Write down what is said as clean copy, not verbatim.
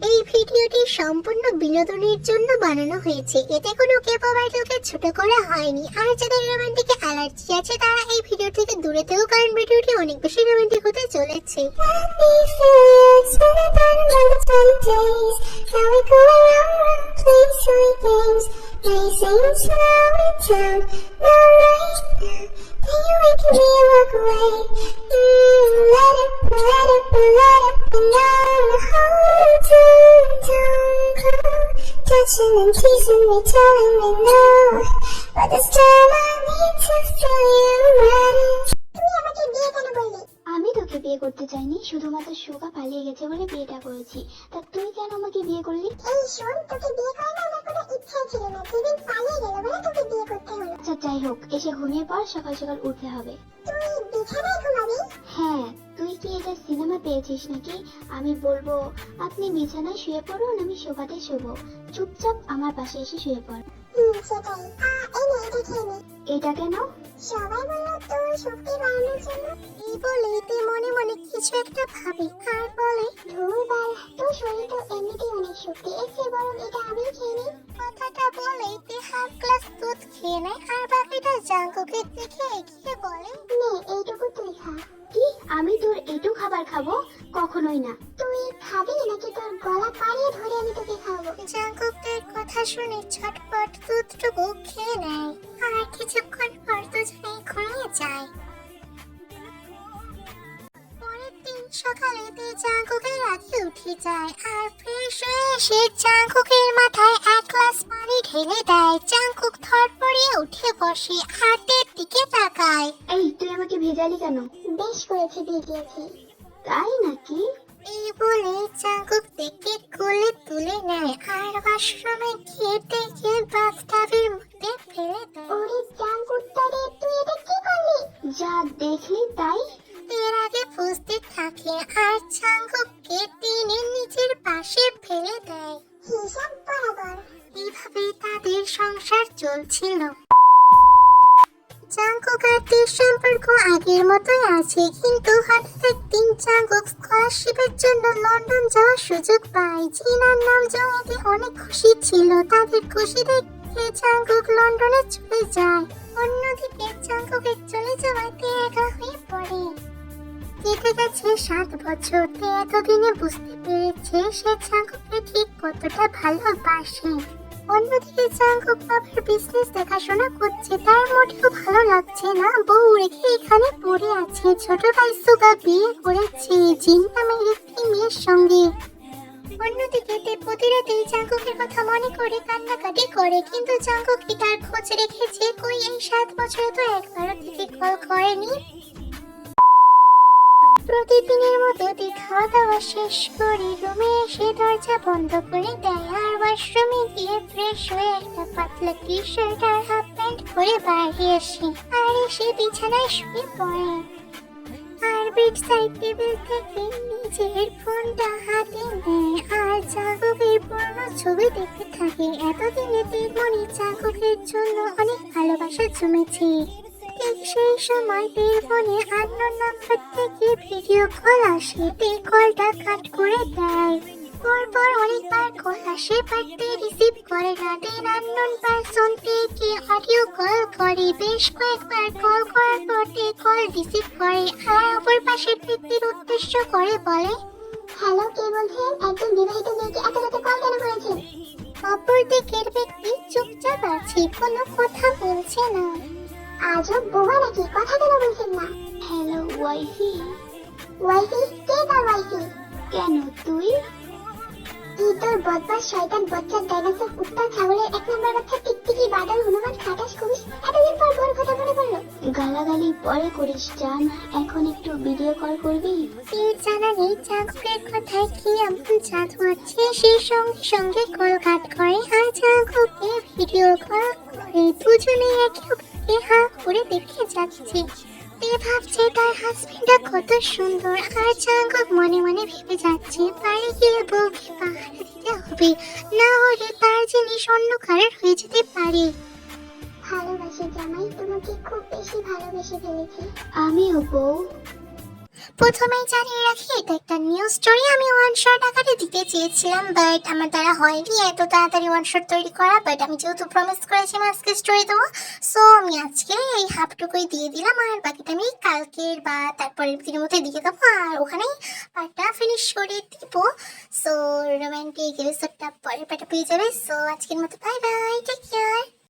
এই ভিডিওটি সম্পূর্ণ বিনোদনের জন্য বানানো হয়েছে। এতে কোনো কেপপ আইডলকে ছোট করা হয়নি। আর যাদের রোমান্টিক অ্যালার্জি আছে তারা এই ভিডিও থেকে দূরে থেকো, কারণ ভিডিওটি অনেক বেশি রোমান্টিক হতে চলেছে। Touching and teasing me, telling me no, but this time I need to feel you ready. তুমি আমাকে বিয়ে কেন বললি? আমি তোকে বিয়ে করতে চাইনি, শুধুমাত্র সুগা পালিয়ে গেছে বলে বিয়েটা করেছি। তা তুই কেন আমাকে বিয়ে করলি? এই শোন, তোকে বিয়ে করার আমার কোনো ইচ্ছা ছিল না। যেদিন পালিয়ে গেল বলে তোকে বিয়ে করতে হলো। আচ্ছা যাই হোক, এসে ঘুমিয়ে পর, সকাল সকাল উঠতে হবে। তুই বিছানায় ঘুমাবি? হ্যাঁ, তুই কি এটা সিনেমা পেয়েছিস নাকি? আমি বলবো আপনি বিছানায় শুয়ে পড়ুন, আমি সোফাতে শুবো। চুপচাপ আমার পাশে এসে শুয়ে পড়। সেটাই। এই নে, এটা খেয়ে নে। এটা কেন? সবাই বললো তোর শক্তি বাড়ানোর জন্য। এই বলে তুই মনে মনে কিছু একটা ভাবি আর বলে, ধুর বাল, তোর শরীর তো এমনিতেই অনেক শক্তি, এর চেয়ে বরং এটা আমি খেয়ে নিই। কথাটা বলে তুই হাফ গ্লাস দুধ খেয়ে নেয় আর বাকিটা জাঙ্কুকে দেখে এগিয়ে বলে, নে এইটুকু তুই খা। কি, আমি তোর এইটু খাবার খাবো? কখনোই না। তুই খাবি নাকি তোর গলা পাড়িয়ে ধরে আমি তোকে খাওয়াবো? জাঙ্কুকের কথা শুনে ছটপট দুধটুকু খেয়ে নেয় আর কিছুক্ষণ পর দুজনেই ঘুমিয়ে যায়। পরের দিন সকালে তে জাঙ্কুকের আগে উঠে যায় আর ফ্রেশ হয়ে এসে জাঙ্কুকের মাথায় এক গ্লাস পানি ঢেলে দেয়। জাঙ্কুক ধড়পড়িয়ে উঠে বসে আর তের দিকে তাকায়। এই, তুই আমাকে ভেজালি কেন? বেশ করেছি, ভিজিয়েছি। তাই নাকি? এই বলে জাঙ্কুক থেকে কোলে তুলে নেয় আর ওয়াশরুমে গিয়ে দেখে বাথটাবের মধ্যে ফেলে দেয়। ওরে জাঙ্কুকটা রে, তুই এটা কি করলি? যা দেখলি তাই। এর আগে বুঝতে থাকে আর জাঙ্কুককে টিনের নিচের পাশে ফেলে দেয়। হিসাব বরাবর। এইভাবে তাদের সংসার চলছিল। জাঙ্কুক আর তীর সম্পর্ক আগের মতোই আছে, কিন্তু হঠাৎ একদিন জাঙ্কুক স্কলারশিপের জন্য লন্ডন যাওয়ার সুযোগ পায়। জিনার নাম জঙ্গিতে অনেক খুশি ছিল। তাদের খুশি দেখে জাঙ্কুক লন্ডনে চলে যায়। অন্যদিকে জাঙ্কুকের চলে যাওয়াতে একা হয়ে পড়ে। কেটে গেছে 7 বছর। তে এতদিনে বুঝতে পেরেছে সে জাঙ্কুককে ঠিক কতটা ভালোবাসে। অন্যদিকে জাঙ্কুক বাবার বিজনেস দেখাশোনা করছে, তার মোটেও ভালো লাগছে না। বউ রেখে এখানে পড়ে আছে। ছোট ভাই সুগা বিয়ে করেছে জিন নামের একটি মেয়ের সঙ্গে। অন্যদিকে তে প্রতি রাতেই জাঙ্কুকের কথা মনে করে কান্নাকাটি করে, কিন্তু জাঙ্কুক কি তার খোঁজ রেখেছে? কই, এই 7 বছরে তো একবারও থেকে কল করেনি। প্রতিদিনের মতো খাওয়া দাওয়া শেষ করে রুমে এসে দরজা বন্ধ করে দেয় আর ওয়াশরুমে গিয়ে ফ্রেশ হয়ে একটা পাতলা টি শার্ট আর হাফ প্যান্ট পরে বাইরে আসে আর এসে বিছানায় শুয়ে পড়ে। আর বেড সাইড টেবিল থেকে নিজের ফোনটা হাতে নেয় আর জাঙ্কুকের পুরনো ছবি দেখতে থাকে। এতদিনে তের মনে জাঙ্কুকের জন্য অনেক ভালোবাসা জমেছে। ঠিক সেই সময় তের ফোনে আননোন নাম্বার থেকে ভিডিও কল আসে। তে কলটা কাট করে দেয়। পরপর অনেকবার কল আসে, বাট তে রিসিভ করে না। দেন আননোন পারসন তেকে অডিও কল করে। বেশ কয়েকবার কল করার পর তে কল রিসিভ করে আর অপর পাশের ব্যক্তির উদ্দেশ্য করে বলে, হ্যালো, কে বলছেন? একজন বিবাহিত মেয়েকে এত রাতে কল কেন করেছেন? অপর দিকের ব্যক্তি চুপচাপ আছে, কোনো কথা বলছে না। আজব বোবা নাকি, কথা কেন বলছেন না? হ্যালো ওয়াইফি। ওয়াইফি? কে তার ওয়াইফি? কেন তুই? কি তোর বদমাস শয়তান বচ্চার ডাইনোসর কুত্তা ছাগলের 1 নম্বর বাচ্চা টিকটিকি বাদল হনুমান খাটাস খুবিস, এতদিন পর বোর কথা মনে পড়লো? গালাগালি পরে করিস জান, এখন একটু ভিডিও কল করবি? তীর জানা নেই জাঙ্কুকের কথায় কি এমন জাদু আছে। সেই সঙ্গে সঙ্গে কল কাট করে আর জাঙ্কুকে ভিডিও কল করে। দুজনেই একে অপরকে হা করে দেখে যাচ্ছে। তে ভাবছে তার হাজবেন্ডটা কত সুন্দর আর জাঙ্কুক মনে মনে ভেবে যাচ্ছে বাড়ি গিয়ে বউকে পাহারা দিতে হবে, না হলে তার জিনিস অন্য কারোর হয়ে যেতে পারে। ভালোবাসি জামাই, তোমাকে খুব বেশি ভালোবেসে ফেলেছি। আমিও বউ। প্রথমেই জানিয়ে রাখি এটা একটা নিউ স্টোরি। আমি ওয়ান শট আকারে দিতে চেয়েছিলাম, বাট আমার দ্বারা হয়নি এত তাড়াতাড়ি ওয়ান শট তৈরি করা। বাট আমি যেহেতু প্রমিস করেছি আমি আজকে স্টোরি দেবো, সো আমি আজকে এই হাফটুকুই দিয়ে দিলাম, আর বাকিটা আমি কালকের বা তারপরের দিনের মধ্যে দিয়ে দেবো, আর ওখানেই পার্টটা ফিনিশ করে দিব। সো রোমান্টিক এপিসোডটা পরের পার্টে পেয়ে যাবে। সো আজকের মতো বাই বাই, টেক কেয়ার।